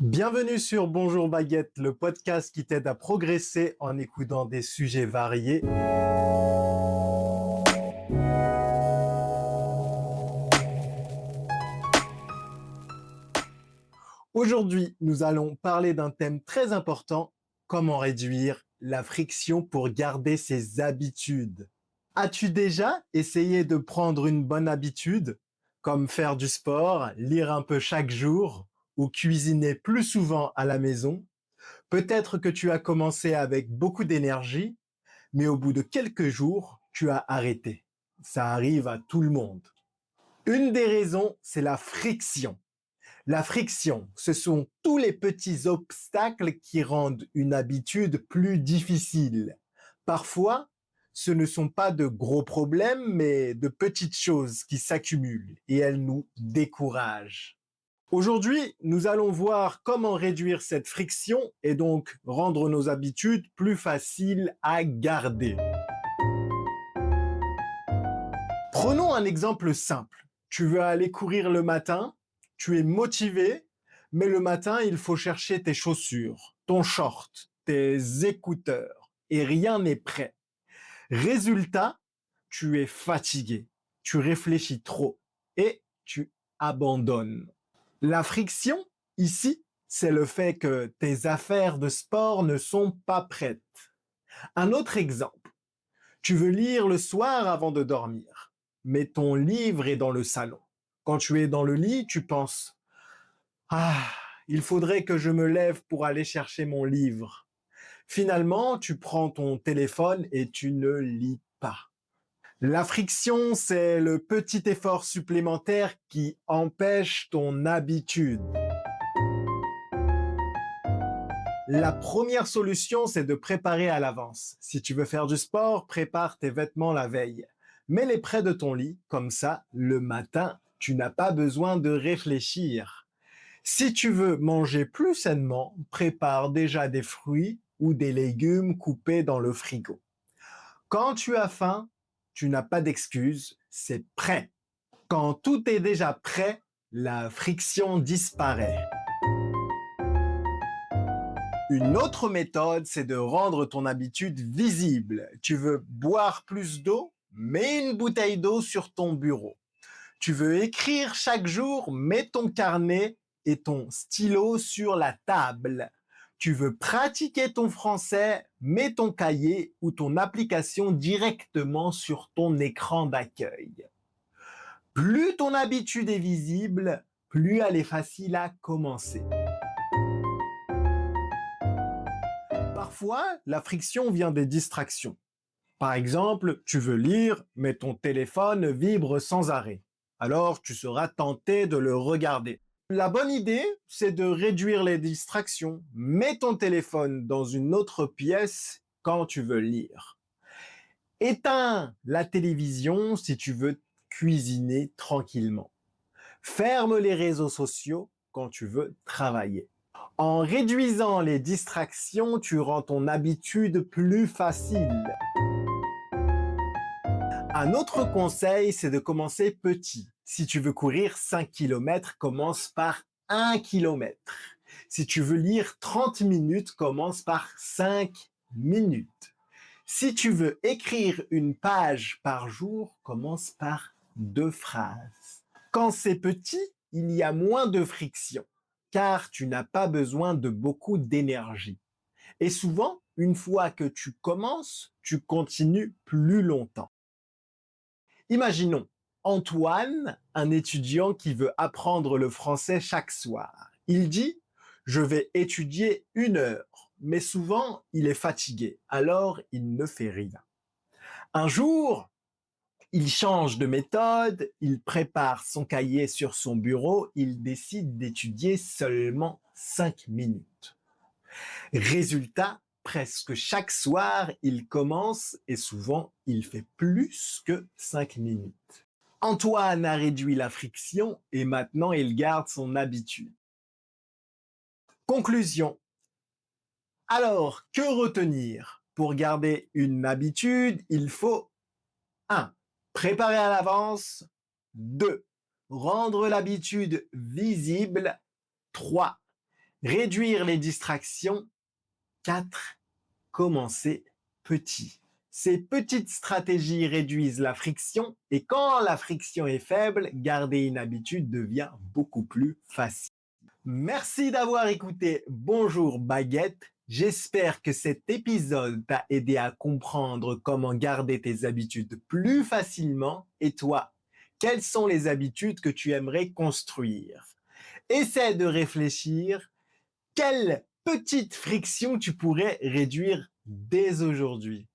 Bienvenue sur Bonjour Baguette, le podcast qui t'aide à progresser en écoutant des sujets variés. Aujourd'hui, nous allons parler d'un thème très important, comment réduire la friction pour garder ses habitudes. As-tu déjà essayé de prendre une bonne habitude, comme faire du sport, lire un peu chaque jour ou cuisiner plus souvent à la maison? Peut-être que tu as commencé avec beaucoup d'énergie, mais au bout de quelques jours, tu as arrêté. Ça arrive à tout le monde. Une des raisons, c'est la friction. La friction, ce sont tous les petits obstacles qui rendent une habitude plus difficile. Parfois, ce ne sont pas de gros problèmes, mais de petites choses qui s'accumulent et elles nous découragent. Aujourd'hui, nous allons voir comment réduire cette friction et donc rendre nos habitudes plus faciles à garder. Prenons un exemple simple. Tu veux aller courir le matin, tu es motivé, mais le matin, il faut chercher tes chaussures, ton short, tes écouteurs et rien n'est prêt. Résultat, tu es fatigué, tu réfléchis trop et tu abandonnes. La friction, ici, c'est le fait que tes affaires de sport ne sont pas prêtes. Un autre exemple. Tu veux lire le soir avant de dormir, mais ton livre est dans le salon. Quand tu es dans le lit, tu penses « Ah, il faudrait que je me lève pour aller chercher mon livre. » Finalement, tu prends ton téléphone et tu ne lis pas. La friction, c'est le petit effort supplémentaire qui empêche ton habitude. La première solution, c'est de préparer à l'avance. Si tu veux faire du sport, prépare tes vêtements la veille. Mets-les près de ton lit, comme ça, le matin, tu n'as pas besoin de réfléchir. Si tu veux manger plus sainement, prépare déjà des fruits ou des légumes coupés dans le frigo. Quand tu as faim, tu n'as pas d'excuse, c'est prêt. Quand tout est déjà prêt, la friction disparaît. Une autre méthode, c'est de rendre ton habitude visible. Tu veux boire plus d'eau? Mets une bouteille d'eau sur ton bureau. Tu veux écrire chaque jour? Mets ton carnet et ton stylo sur la table. Tu veux pratiquer ton français? Mets ton cahier ou ton application directement sur ton écran d'accueil. Plus ton habitude est visible, plus elle est facile à commencer. Parfois, la friction vient des distractions. Par exemple, tu veux lire, mais ton téléphone vibre sans arrêt. Alors, tu seras tenté de le regarder. La bonne idée, c'est de réduire les distractions. Mets ton téléphone dans une autre pièce quand tu veux lire. Éteins la télévision si tu veux cuisiner tranquillement. Ferme les réseaux sociaux quand tu veux travailler. En réduisant les distractions, tu rends ton habitude plus facile. Un autre conseil, c'est de commencer petit. Si tu veux courir 5 km, commence par 1 km. Si tu veux lire 30 minutes, commence par 5 minutes. Si tu veux écrire une page par jour, commence par 2 phrases. Quand c'est petit, il y a moins de friction, car tu n'as pas besoin de beaucoup d'énergie. Et souvent, une fois que tu commences, tu continues plus longtemps. Imaginons Antoine, un étudiant qui veut apprendre le français chaque soir. Il dit « Je vais étudier 1 heure », mais souvent il est fatigué, alors il ne fait rien. Un jour, il change de méthode, il prépare son cahier sur son bureau, il décide d'étudier seulement 5 minutes. Résultat, presque chaque soir, il commence et souvent, il fait plus que 5 minutes. Antoine a réduit la friction et maintenant il garde son habitude. Conclusion. Alors, que retenir? Pour garder une habitude, il faut 1. Préparer à l'avance. 2. Rendre l'habitude visible. 3. Réduire les distractions. 4. Commencer petit. Ces petites stratégies réduisent la friction et quand la friction est faible, garder une habitude devient beaucoup plus facile. Merci d'avoir écouté Bonjour Baguette. J'espère que cet épisode t'a aidé à comprendre comment garder tes habitudes plus facilement. Et toi, quelles sont les habitudes que tu aimerais construire? Essaie de réfléchir. Quelle petite friction tu pourrais réduire dès aujourd'hui?